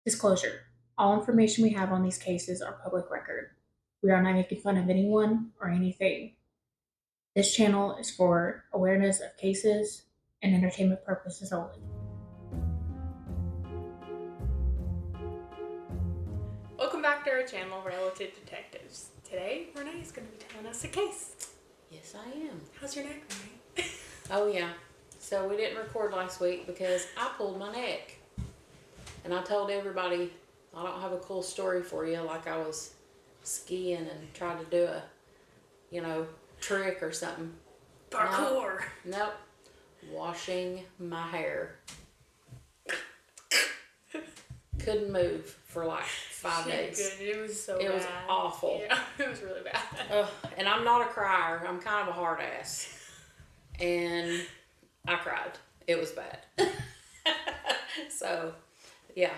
Disclosure: all information we have on these cases are public record. We are not making fun of anyone or anything. This channel is for awareness of cases and entertainment purposes only. Welcome back to our channel, Relative Detectives. Today, Renee is going to be telling us a case. Yes, I am. How's your neck, Renee? Oh, yeah. So we didn't record last week because I pulled my neck. And I told everybody I don't have a cool story for you, like I was skiing and tried to do a, trick or something. Parkour. Nope. Washing my hair. Couldn't move for like 5 days. Good. It was so bad. It was awful. Yeah, it was really bad. And I'm not a crier. I'm kind of a hard ass. And I cried. It was bad. So, yeah,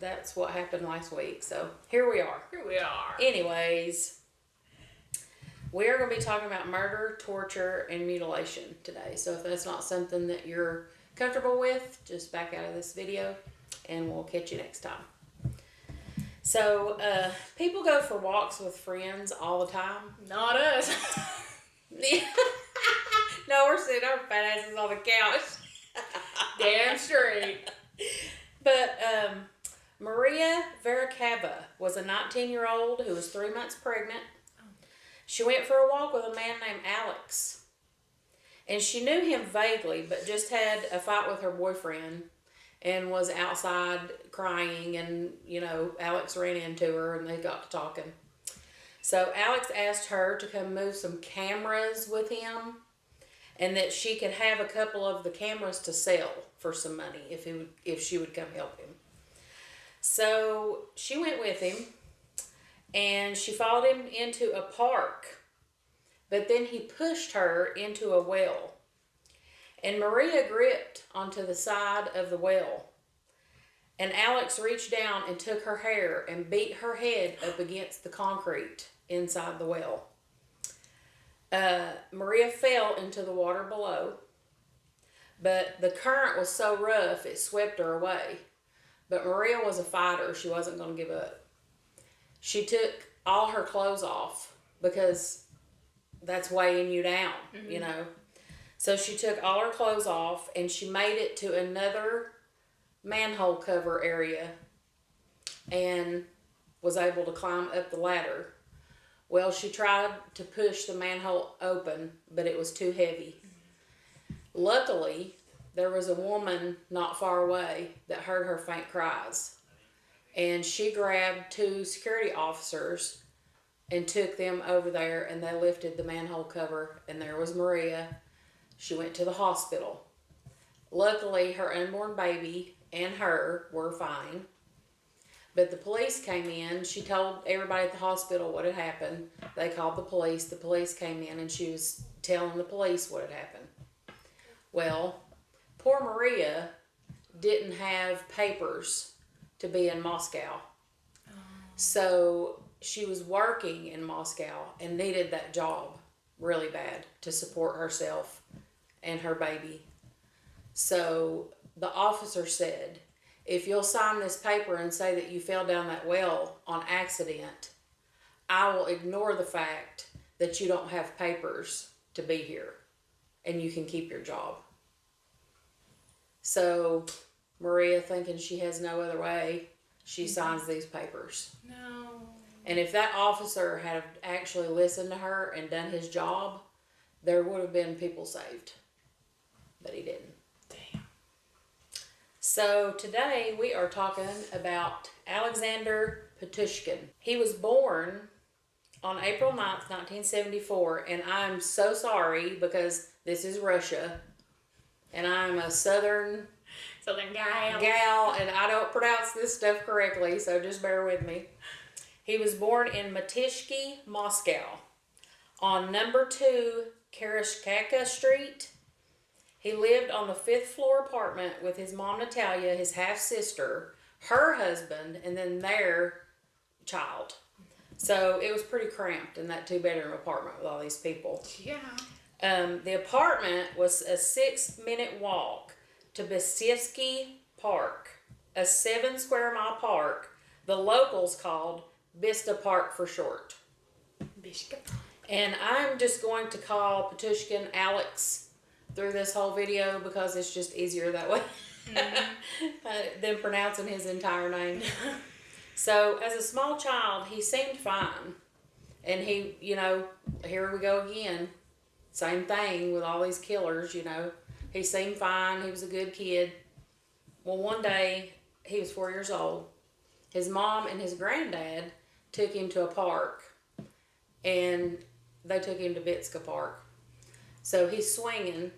that's what happened last week. So, here we are. Here we are. Anyways, we're going to be talking about murder, torture, and mutilation today. So, if that's not something that you're comfortable with, just back out of this video, and we'll catch you next time. So, people go for walks with friends all the time. Not us. No, we're sitting our fat asses on the couch. Damn straight. But Maria Veracava was a 19-year-old who was 3 months pregnant. She went for a walk with a man named Alex. And she knew him vaguely, but just had a fight with her boyfriend and was outside crying. And, Alex ran into her and they got to talking. So Alex asked her to come move some cameras with him and that she could have a couple of the cameras to sell for some money if she would come help him. So she went with him and she followed him into a park, but then he pushed her into a well. And Maria gripped onto the side of the well. And Alex reached down and took her hair and beat her head up against the concrete inside the well. Maria fell into the water below, but the current was so rough it swept her away. But Maria was a fighter. She wasn't going to give up. She took all her clothes off because that's weighing you down, So she took all her clothes off and she made it to another manhole cover area and was able to climb up the ladder. Well, she tried to push the manhole open, but it was too heavy. Luckily, there was a woman not far away that heard her faint cries. And she grabbed 2 security officers and took them over there, and they lifted the manhole cover, and there was Maria. She went to the hospital. Luckily, her unborn baby and her were fine. But the police came in. She told everybody at the hospital what had happened. They called the police. The police came in and she was telling the police what had happened. Well, poor Maria didn't have papers to be in Moscow. Oh. So she was working in Moscow and needed that job really bad to support herself and her baby. So the officer said, if you'll sign this paper and say that you fell down that well on accident, I will ignore the fact that you don't have papers to be here and you can keep your job. So Maria, thinking she has no other way, she signs these papers. No. And if that officer had actually listened to her and done his job, there would have been people saved. But he didn't. Damn. So today we are talking about Alexander Pichushkin. He was born on April 9th, 1974, and I'm so sorry because this is Russia, and I'm a southern gal, and I don't pronounce this stuff correctly, so just bear with me. He was born in Matishki, Moscow, on number 2 Karashkaka Street. He lived on the 5th floor apartment with his mom, Natalia, his half-sister, her husband, and then their child. So it was pretty cramped in that 2-bedroom apartment with all these people. Yeah. The apartment was a 6-minute walk to Besievsky Park. a 7 square mile park the locals called Vista Park for short. And I'm just going to call Pichushkin Alex through this whole video because it's just easier that way than pronouncing his entire name. So, as a small child, he seemed fine. And he, here we go again. Same thing with all these killers, He seemed fine. He was a good kid. Well, one day, he was 4 years old. His mom and his granddad took him to a park. And they took him to Vitska Park. So he's swinging.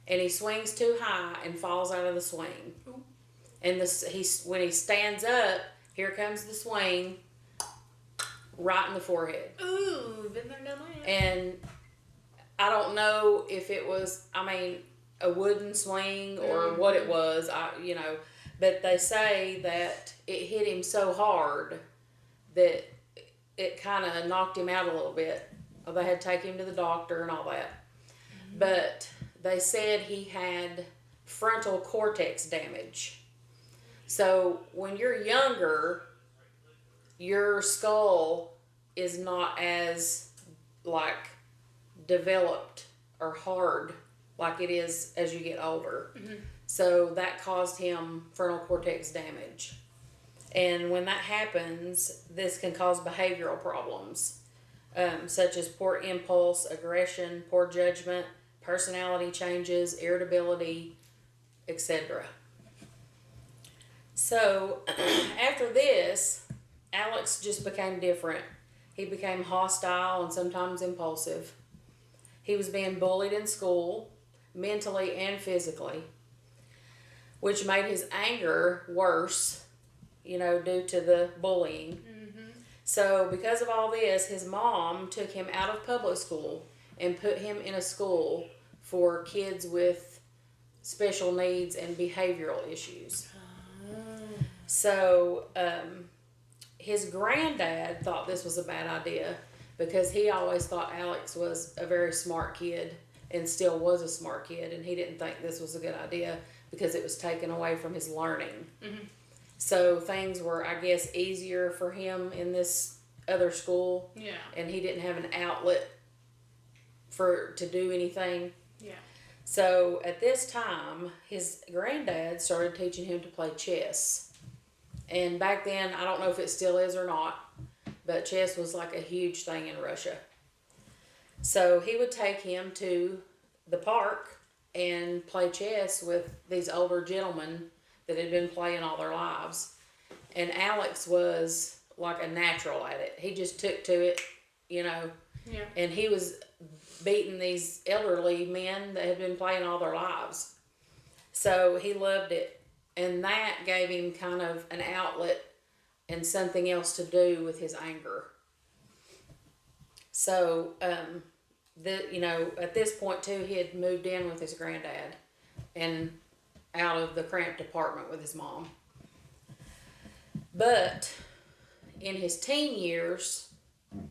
And he swings too high and falls out of the swing. Ooh. And when he stands up, here comes the swing right in the forehead. Ooh, been there, done that. And I don't know if it was, a wooden swing or what it was, but they say that it hit him so hard that it kind of knocked him out a little bit. They had to take him to the doctor and all that. Mm-hmm. But they said he had frontal cortex damage. So when you're younger, your skull is not as developed or hard like it is as you get older. Mm-hmm. So that caused him frontal cortex damage. And when that happens, this can cause behavioral problems, such as poor impulse, aggression, poor judgment, personality changes, irritability, etc. So after this, Alex just became different. He became hostile and sometimes impulsive. He was being bullied in school, mentally and physically, which made his anger worse, due to the bullying. Mm-hmm. So because of all this, his mom took him out of public school and put him in a school for kids with special needs and behavioral issues. So his granddad thought this was a bad idea because he always thought Alex was a very smart kid and still was a smart kid, and he didn't think this was a good idea because it was taken away from his learning. Mm-hmm. So things were, I guess, easier for him in this other school. Yeah. And he didn't have an outlet to do anything. Yeah. So at this time, his granddad started teaching him to play chess. And back then, I don't know if it still is or not, but chess was like a huge thing in Russia. So he would take him to the park and play chess with these older gentlemen that had been playing all their lives. And Alex was like a natural at it. He just took to it, Yeah. And he was beating these elderly men that had been playing all their lives. So he loved it. And that gave him kind of an outlet and something else to do with his anger. So, at this point too, he had moved in with his granddad and out of the cramped apartment with his mom. But in his teen years,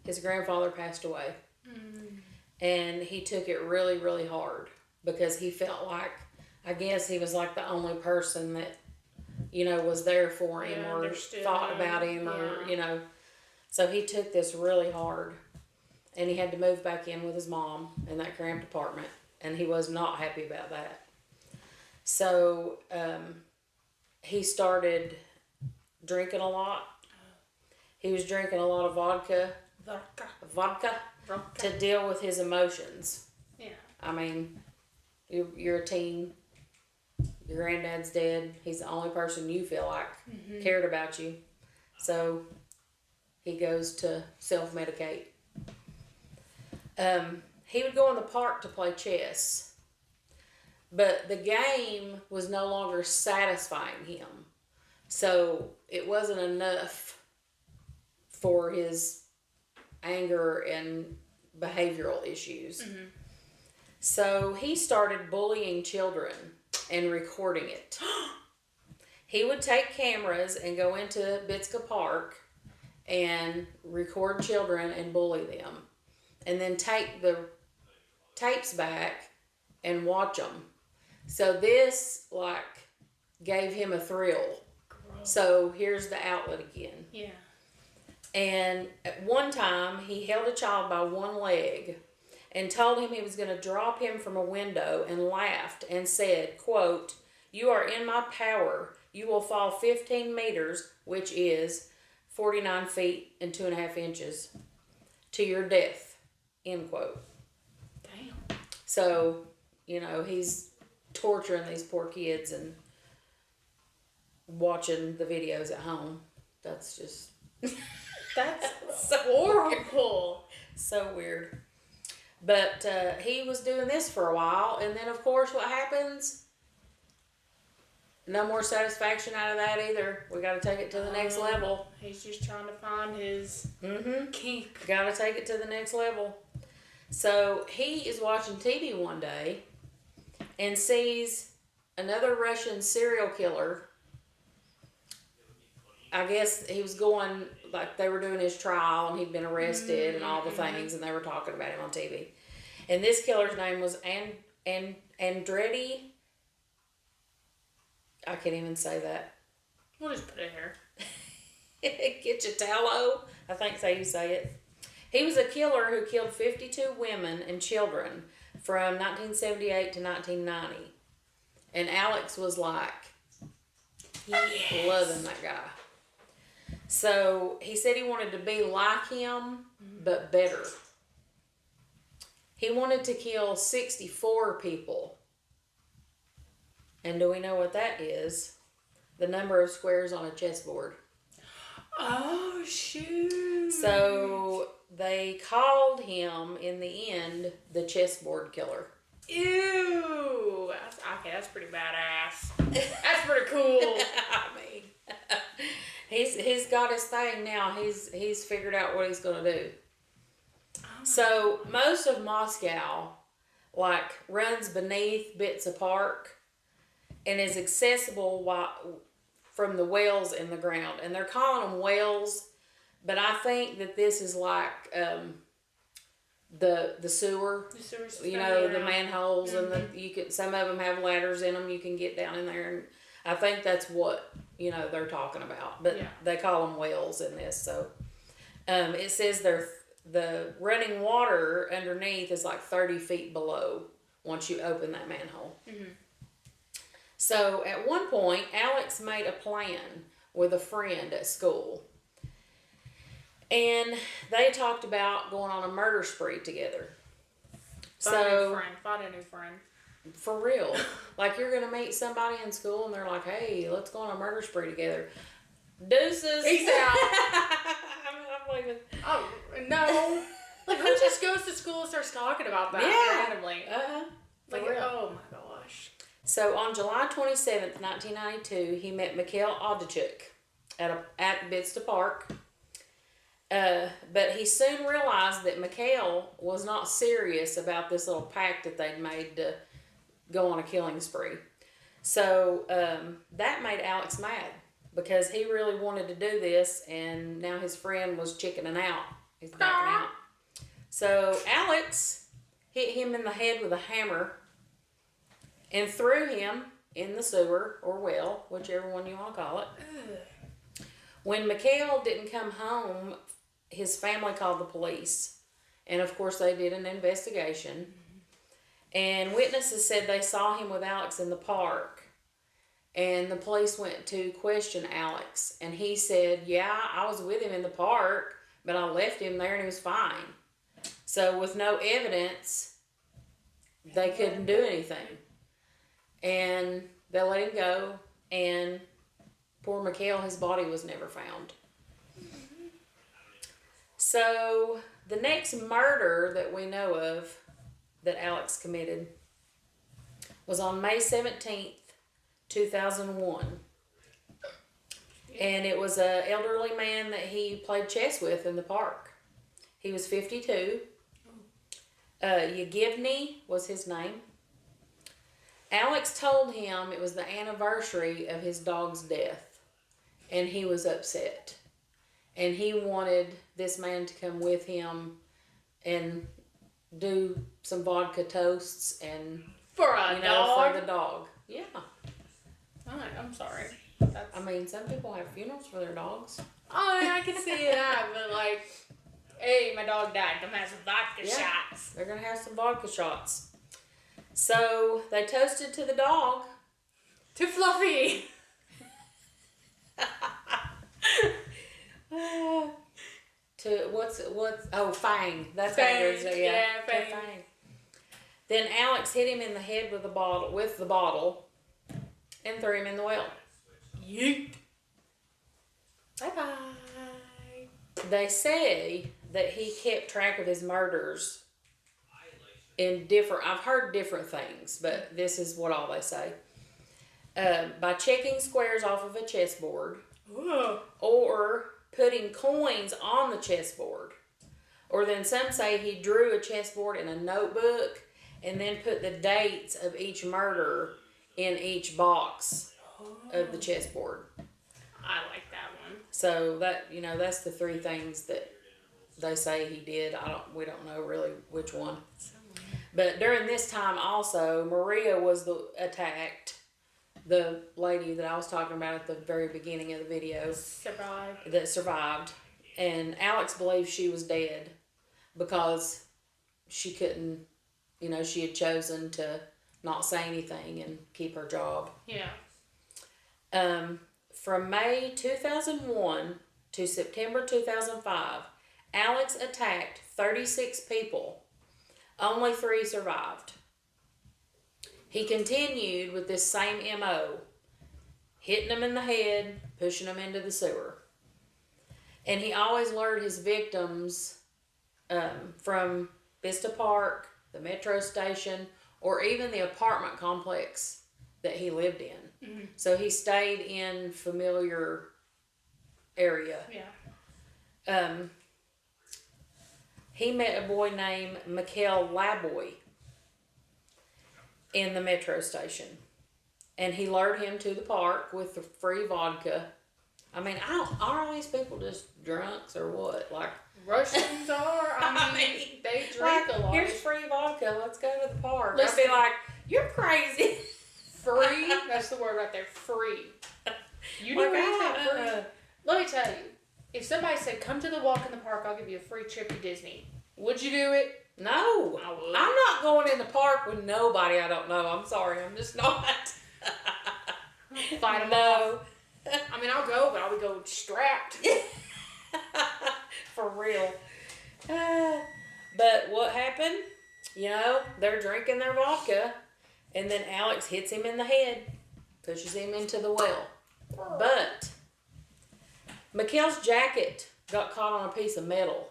his grandfather passed away. Mm. And he took it really, really hard because he felt like, I guess he was like the only person that, was there for him or thought about him or, So he took this really hard, and he had to move back in with his mom in that cramped apartment, and he was not happy about that. So he started drinking a lot. He was drinking a lot of vodka to deal with his emotions. Yeah. You're a teen. Your granddad's dead. He's the only person you feel like cared about you. So he goes to self-medicate. He would go in the park to play chess. But the game was no longer satisfying him. So it wasn't enough for his anger and behavioral issues. Mm-hmm. So he started bullying children and recording it. He would take cameras and go into Vitska Park and record children and bully them. And then take the tapes back and watch them. So this, gave him a thrill So here's the outlet again. Yeah. And at one time, he held a child by one leg and told him he was going to drop him from a window and laughed and said, quote, "You are in my power. You will fall 15 meters, which is 49 feet and 2.5 inches, to your death," end quote. Damn. So, he's torturing these poor kids and watching the videos at home. That's just That's so horrible. so weird. But he was doing this for a while, and then of course what happens? No more satisfaction out of that either. We got to take it to the next level. He's just trying to find his kink. Got to take it to the next level. So he is watching TV one day and sees another Russian serial killer. I guess he was going, like they were doing his trial and he'd been arrested and all the things, and they were talking about him on TV. And this killer's name was Andretti. I can't even say that. We'll just put it here. Gichitello, I think that's how you say it. He was a killer who killed 52 women and children from 1978 to 1990. And Alex was like, loving that guy. So he said he wanted to be like him, but better. He wanted to kill 64 people. And do we know what that is? The number of squares on a chessboard. Oh, shoot. So they called him, in the end, the chessboard killer. Ew. That's pretty badass. That's pretty cool. I mean, he's got his thing now. He's figured out what he's going to do. So most of Moscow, runs beneath bits of park and is accessible from the wells in the ground. And they're calling them wells, but I think that this is like the sewer. The sewer's The manholes, and some of them have ladders in them. You can get down in there, and I think that's what they're talking about. But they call them wells in this. So it says the running water underneath is like 30 feet below once you open that manhole. Mm-hmm. So at one point, Alex made a plan with a friend at school. And they talked about going on a murder spree together. Find a new friend. For real. Like, you're going to meet somebody in school and they're like, "Hey, let's go on a murder spree together." Deuces. Peace out. I'm leaving. Oh, no. Like, who just goes to school and starts talking about that randomly? For real. Oh my gosh. So on July 27th, 1992, he met Mikhail Odachuk at Bidster Park. But he soon realized that Mikhail was not serious about this little pact that they'd made to go on a killing spree. So that made Alex mad because he really wanted to do this, and now his friend was chickening out. He's backing out. So Alex hit him in the head with a hammer and threw him in the sewer or well, whichever one you want to call it. When Mikhail didn't come home, his family called the police. And of course they did an investigation. And witnesses said they saw him with Alex in the park. And the police went to question Alex. And he said, "Yeah, I was with him in the park, but I left him there and he was fine." So with no evidence, they couldn't do anything. And they let him go. And poor Mikhail, his body was never found. So the next murder that we know of that Alex committed was on May 17th, 2001. And it was an elderly man that he played chess with in the park. He was 52. Yevgeny was his name. Alex told him it was the anniversary of his dog's death, and he was upset. And he wanted this man to come with him and do some vodka toasts and For a dog? for the dog. Yeah. Alright, I'm sorry. I mean, some people have funerals for their dogs. Oh, yeah, I can see that, but like, hey, my dog died. Come have some vodka shots. They're gonna have some vodka shots. So they toasted to the dog. Too fluffy. To what's Fang. That's Fang, how it is. yeah, to Fang. Then Alex hit him in the head with the bottle, and threw him in the well. Yeet. Bye-bye. They say that he kept track of his murders in different. I've heard different things, but this is what all they say. By checking squares off of a chessboard, Ooh. or putting coins on the chessboard. Or then some say he drew a chessboard in a notebook and then put the dates of each murder in each box of the chessboard. I like that one. So that, that's the three things that they say he did. We don't know really which one. But during this time also, Maria was attacked. The lady that I was talking about at the very beginning of the video. Survived. And Alex believes she was dead because she couldn't, she had chosen to not say anything and keep her job. Yeah. From May 2001 to September 2005, Alex attacked 36 people. Only 3 survived. He continued with this same MO, hitting them in the head, pushing them into the sewer. And he always lured his victims from Vista Park, the metro station, or even the apartment complex that he lived in. Mm-hmm. So he stayed in familiar area. Yeah. He met a boy named Mikhail Laboy in the metro station. And he lured him to the park with the free vodka. I mean, are all these people just drunks or what? Like, Russians are. I mean, they drink a lot. Here's free vodka. Let's go to the park. Listen, I'd be like, you're crazy. Free? That's the word right there. Free. You know what he said? Free. Let me tell you. If somebody said, come to the walk in the park, I'll give you a free trip to Disney. Would you do it? No. I would. I'm not going in the park with nobody I don't know. I'm sorry. I'm just not. Fight them No. I mean, I'll go, but I'll be going strapped. For real. But what happened? They're drinking their vodka, and then Alex hits him in the head, pushes him into the well. But Mikhail's jacket got caught on a piece of metal.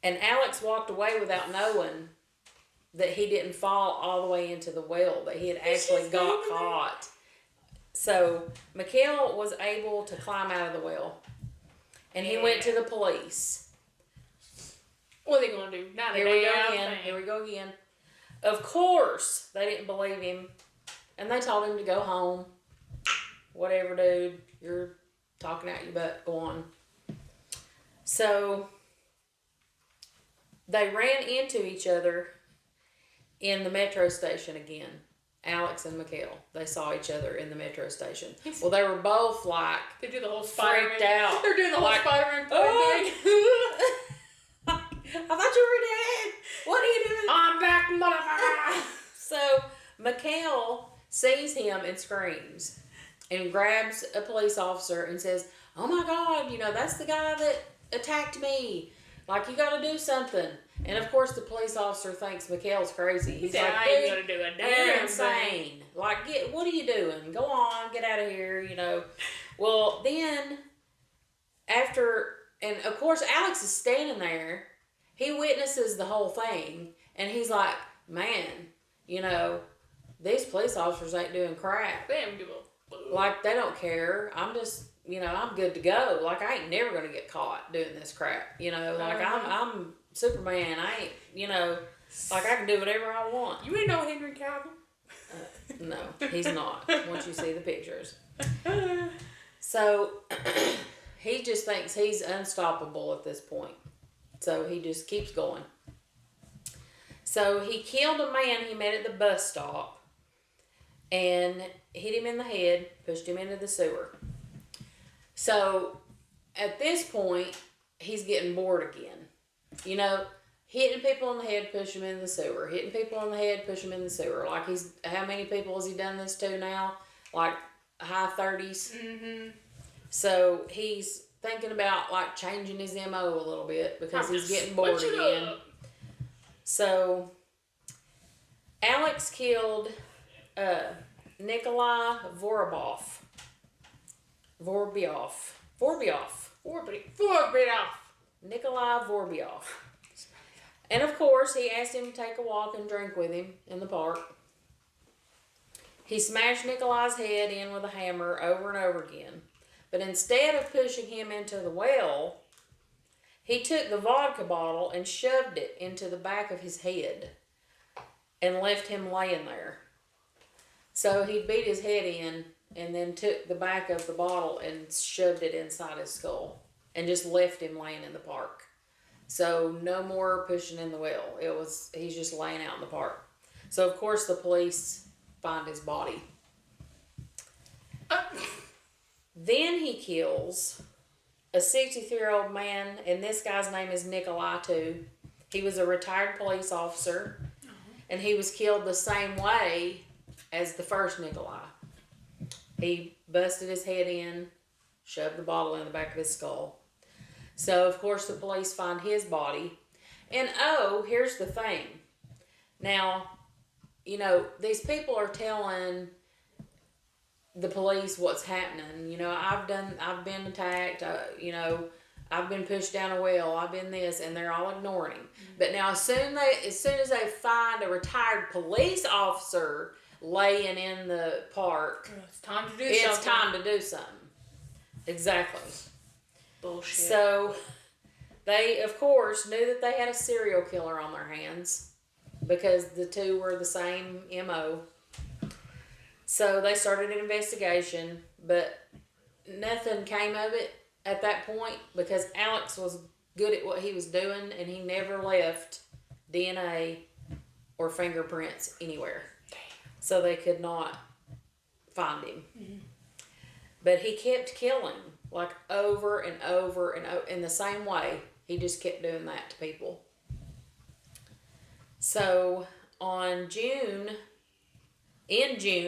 And Alex walked away without knowing that he didn't fall all the way into the well, that he had actually got caught. So Mikhail was able to climb out of the well. And he went to the police. What are they going to do? Here we go again. Of course, they didn't believe him. And they told him to go home. Whatever, dude. You're talking out your butt. Go on. So they ran into each other in the metro station again. Alex and Mikhail. They saw each other in the metro station. Well, they were both like they do the whole Spider-Man. Freaked out. They're doing the whole Spider-Man thing. I thought you were dead. What are you doing? I'm back, motherfucker. So Mikhail sees him and screams and grabs a police officer and says, "Oh my God, that's the guy that attacked me. Like, you got to do something." And of course, the police officer thinks Mikhail's crazy. He's like, I ain't gonna do a damn "You're insane. Like, what are you doing? Go on, get out of here." Well, then and of course, Alex is standing there. He witnesses the whole thing, and he's like, "Man, these police officers ain't doing crap. They don't give a like, they don't care. I'm just." I'm good to go. Like, I ain't never gonna get caught doing this crap. Like, I'm Superman. I ain't, like, I can do whatever I want. You ain't no Henry Cavill. No, he's not. Once you see the pictures. So, he just thinks he's unstoppable at this point. So, he just keeps going. So, he killed a man he met at the bus stop. and hit him in the head, pushed him into the sewer. So at this point, he's getting bored again. You know, hitting people in the head, push them in the sewer. Hitting people in the head, push them in the sewer. Like how many people has he done this to now? Like high 30s. Mm-hmm. So he's thinking about like changing his MO a little bit because he's getting bored again. So Alex killed Nikolai Vorbioff. Nikolai Vorbioff. And of course, he asked him to take a walk and drink with him in the park. He smashed Nikolai's head in with a hammer over and over again. But instead of pushing him into the well, he took the vodka bottle and shoved it into the back of his head and left him laying there. So he beat his head in and then took the back of the bottle and shoved it inside his skull and just left him laying in the park. So no more pushing in the well. He's just laying out in the park. So of course the police find his body. Then he kills a 63-year-old man, and this guy's name is Nikolai too. He was a retired police officer, and he was killed the same way as the first Nikolai. He busted his head in, shoved the bottle in the back of his skull. So, of course, the police find his body. And, here's the thing. Now, you know, these people are telling the police what's happening. You know, I've been attacked, I've been pushed down a well, I've been this, and they're all ignoring him. But now, as soon as they find a retired police officer laying in the park, it's time to do something. Exactly. Bullshit. So, they, of course, knew that they had a serial killer on their hands because the two were the same MO. So, they started an investigation, but nothing came of it at that point because Alex was good at what he was doing and he never left DNA or fingerprints anywhere. So, they could not find him. Mm-hmm. But he kept killing, like over and over and over, in the same way. He just kept doing that to people. So in June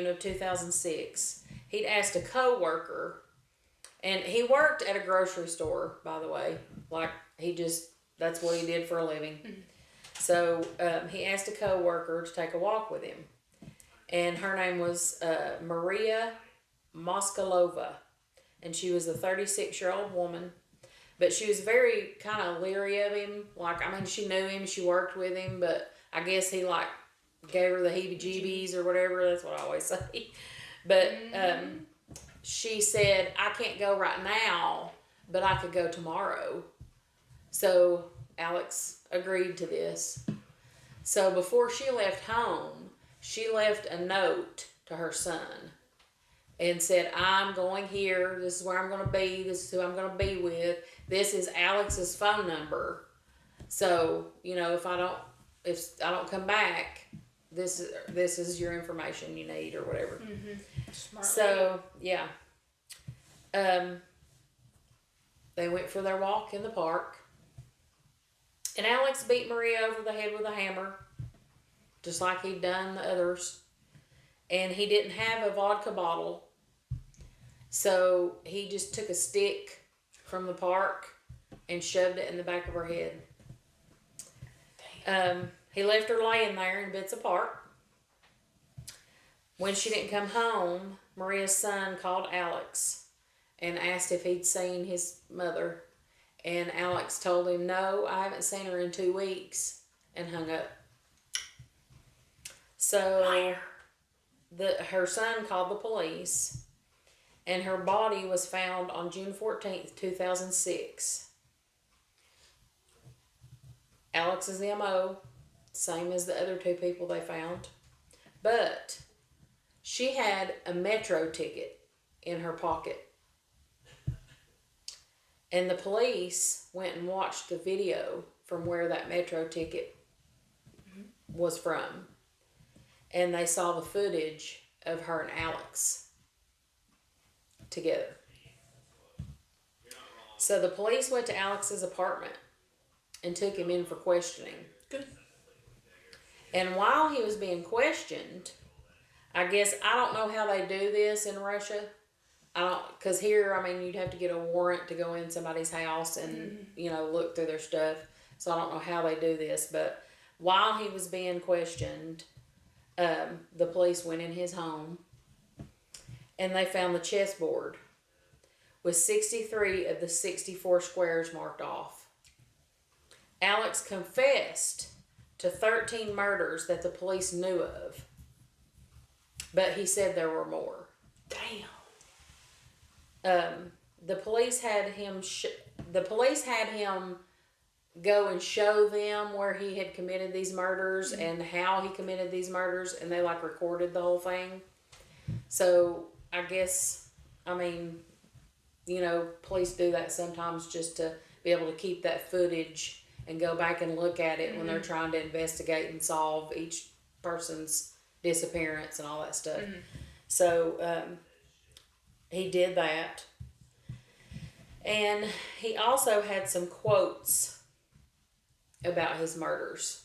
of 2006, he'd asked a co-worker, and he worked at a grocery store, by the way. Like, that's what he did for a living. Mm-hmm. So he asked a co-worker to take a walk with him. And her name was Maria Moskalova, and she was a 36-year-old woman, but she was very kind of leery of him. Like, I mean, she knew him, she worked with him, but I guess he like gave her the heebie-jeebies or whatever. That's what I always say. But she said, I can't go right now, but I could go tomorrow. So Alex agreed to this. So before she left home, she left a note to her son and said, I'm going here, this is where I'm going to be, this is who I'm going to be with, this is Alex's phone number. So, you know, if I don't come back, this is your information you need or whatever. Mm-hmm. Smart. So, yeah. They went for their walk in the park. And Alex beat Maria over the head with a hammer, just like he'd done the others. And he didn't have a vodka bottle, so he just took a stick from the park and shoved it in the back of her head. He left her laying there in bits apart. When she didn't come home, Maria's son called Alex and asked if he'd seen his mother. And Alex told him, no, I haven't seen her in 2 weeks, and hung up. So her son called the police, and her body was found on June 14th, 2006. Alex's MO, same as the other 2 people they found. But she had a metro ticket in her pocket. And the police went and watched the video from where that metro ticket was from. And they saw the footage of her and Alex together. So the police went to Alex's apartment and took him in for questioning. Good. And while he was being questioned, I guess, I don't know how they do this in Russia. Because here, I mean, you'd have to get a warrant to go in somebody's house and, look through their stuff. So I don't know how they do this. But while he was being questioned, the police went in his home and they found the chessboard with 63 of the 64 squares marked off. Alex confessed to 13 murders that the police knew of, but he said there were more. Damn. The police had him go and show them where he had committed these murders and how he committed these murders, and they recorded the whole thing. So I guess, police do that sometimes just to be able to keep that footage and go back and look at it when they're trying to investigate and solve each person's disappearance and all that stuff. So he did that. And he also had some quotes about his murders.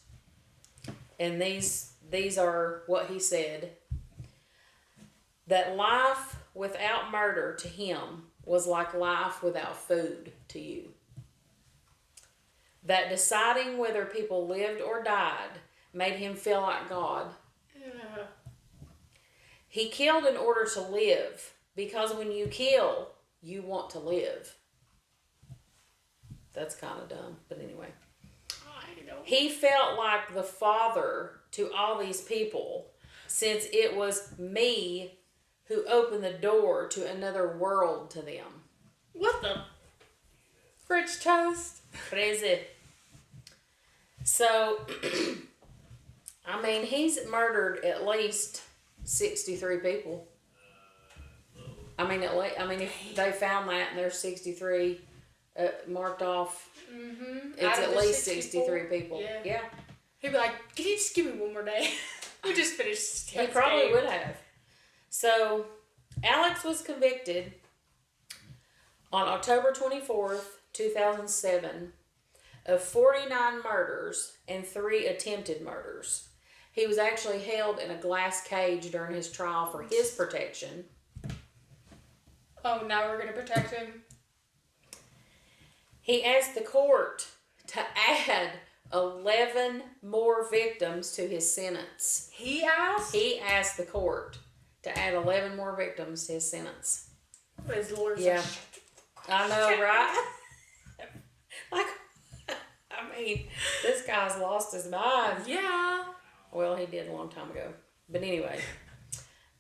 And these are what he said. That life without murder to him was like life without food to you. That deciding whether people lived or died made him feel like God. Yeah. He killed in order to live, because when you kill, you want to live. That's kind of dumb, but anyway. He felt like the father to all these people, since it was me who opened the door to another world to them. What the? French toast? Crazy. So, he's murdered at least 63 people. If they found that and there's 63 marked off, it's at least 63 people. Yeah. He'd be like, "Can you just give me one more day?" We just finished. He probably would have. So, Alex was convicted on October 24th, 2007, of 49 murders and 3 attempted murders. He was actually held in a glass cage during his trial for his protection. Oh, now we're going to protect him? He asked the court to add 11 more victims to his sentence. He asked? He asked the court to add 11 more victims to his sentence. His lawyer's Yeah. like, I know, right? This guy's lost his mind. yeah. Well, he did a long time ago. But anyway,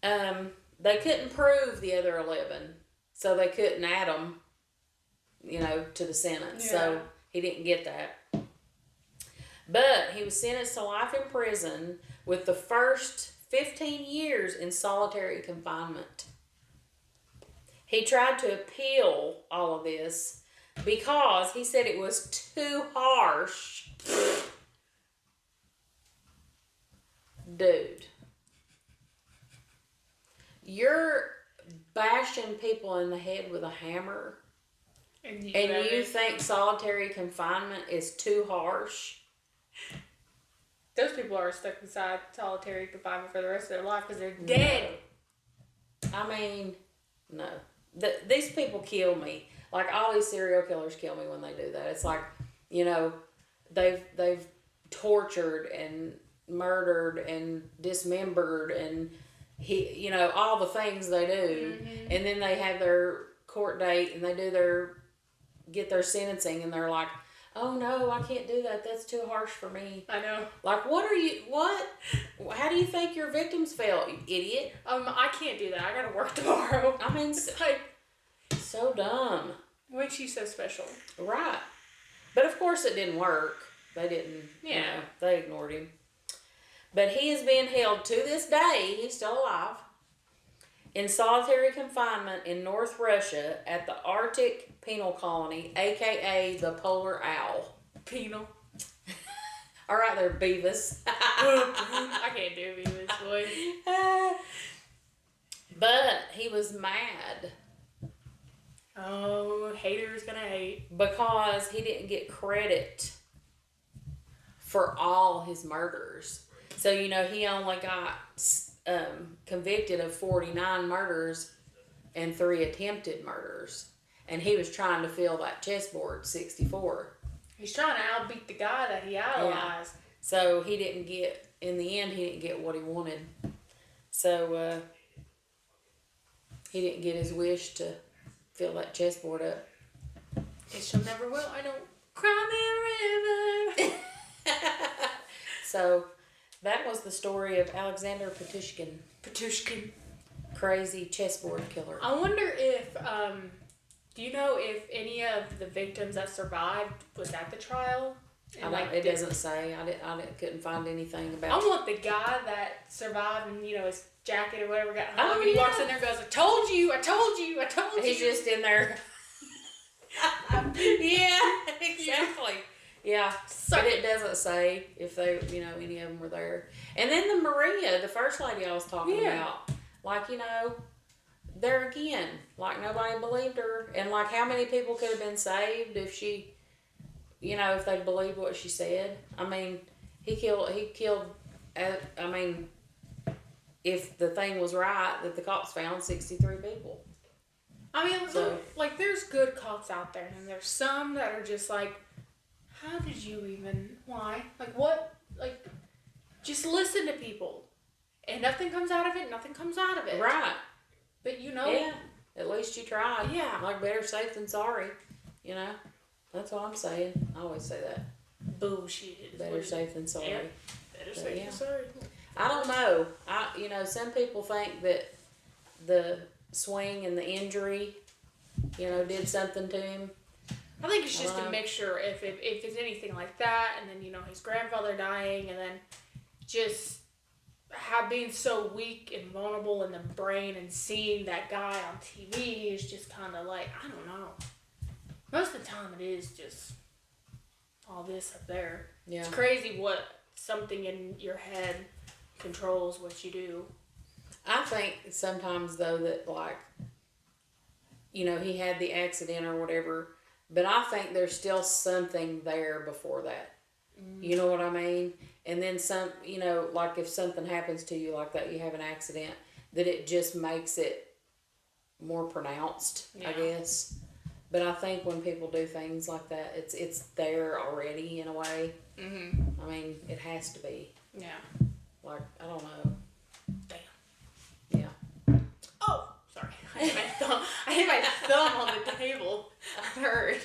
they couldn't prove the other 11, so they couldn't add them, to the sentence. Yeah. So he didn't get that. But he was sentenced to life in prison with the first 15 years in solitary confinement. He tried to appeal all of this because he said it was too harsh. Dude, you're bashing people in the head with a hammer, And you think solitary confinement is too harsh? Those people are stuck inside solitary confinement for the rest of their life because they're dead. No. These people kill me. Like, all these serial killers kill me when they do that. It's like, they've tortured and murdered and dismembered and all the things they do. And then they have their court date and they get their sentencing and they're like, oh no, I can't do that. That's too harsh for me. I know. Like, what? How do you think your victims felt, you idiot? I can't do that. I gotta work tomorrow. So dumb. What makes you so special? Right. But of course it didn't work. They didn't. Yeah. They ignored him. But he is being held to this day, he's still alive, in solitary confinement in North Russia at the Arctic Penal Colony, aka the Polar Owl. Penal. All right there, Beavis. I can't do Beavis, boy. But he was mad Oh, haters gonna hate. because he didn't get credit for all his murders. So, you know, he only got convicted of 49 murders and 3 attempted murders. And he was trying to fill that chessboard 64. He's trying to outbeat the guy that he idolized. So he didn't get, in the end, he didn't get what he wanted. So he didn't get his wish to fill that chessboard up. And she'll never will. I don't cry me a river. So that was the story of Alexander Pichushkin, Pichushkin. crazy chessboard killer. I wonder if, do you know if any of the victims that survived was at the trial? I don't, it doesn't say. I couldn't find anything about. I want the guy that survived and, you know, his jacket or whatever got hung, Oh, and he yeah. walks in there and goes, I told you, I told you, I told you. He's just in there. Yeah, exactly. Yeah, but it doesn't say if they, you know, any of them were there. And then the Maria, the first lady I was talking about, like, you know, there again, like nobody believed her, and like how many people could have been saved if she, you know, if they believed what she said. I mean, he killed. I mean, if the thing was right that the cops found 63 people. I mean, So- like, there's good cops out there, and there's some that are just like, how did you even, why? Like, what? Like, just listen to people. And nothing comes out of it, nothing comes out of it. Right. But, you know. Yeah. At least you tried. Yeah. Like better safe than sorry. You know? That's what I'm saying. I always say that. Bullshit. Better safe than sorry. Yeah. Better safe yeah. than sorry. I don't know. You know, some people think that the swing and the injury, you know, did something to him. I think it's just I don't a know. mixture if it's anything like that, and then, you know, his grandfather dying, and then just being so weak and vulnerable in the brain, and seeing that guy on TV is just kind of like, I don't know. Most of the time it is just all this up there. Yeah. It's crazy what something in your head controls what you do. I think sometimes, though, that, like, you know, he had the accident or whatever, but I think there's still something there before that. You know what I mean? And then some, you know, like if something happens to you like that, you have an accident, that it just makes it more pronounced, I guess. But I think when people do things like that, it's there already in a way. Mm-hmm. I mean, it has to be. Yeah. Like, I don't know. Damn. Yeah. Oh, sorry. I hit my thumb on the table. I heard.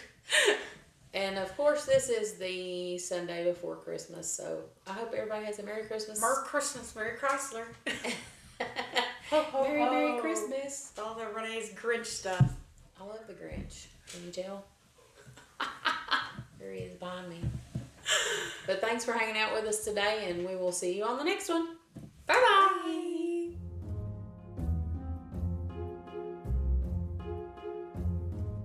And of course, this is the Sunday before Christmas, so I hope everybody has a Merry Christmas. Merry Christmas, Merry Chrysler. Ho, ho, Merry Christmas. All the Renee's Grinch stuff. I love the Grinch. Can you tell? There he is behind me. But thanks for hanging out with us today, and we will see you on the next one. Bye-bye.